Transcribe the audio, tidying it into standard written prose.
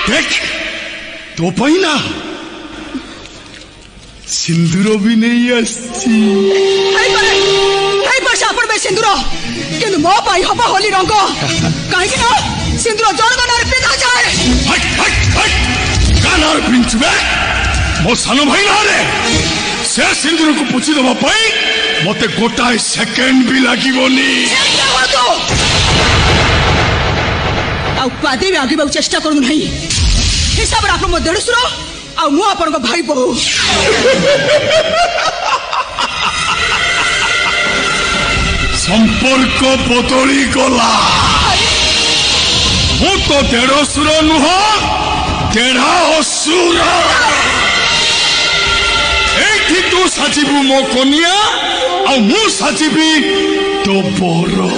देख तो ना सिंदूर भी नहीं आसी सिंदूर कि मो पाई हम होली रंग कहीं ना सिंदूर जन नारे पिंधा जाए गानार पिंचबे मो सान भाई नारे से सिंदूर को पुछि दबा पई मते गोटाए सेकेंड भी लागिबोनी आउ पादे भी आगे बहु चेष्टा करू नहीं हिसाब रे आपन मो देडसुरो आ मु आपन को भाई बहु संपर्क बदली गला मु तो देडसुर नुह देढ़ा असुर एठी तू साजिबु मो कनिया आ मु साजिबी तो बरो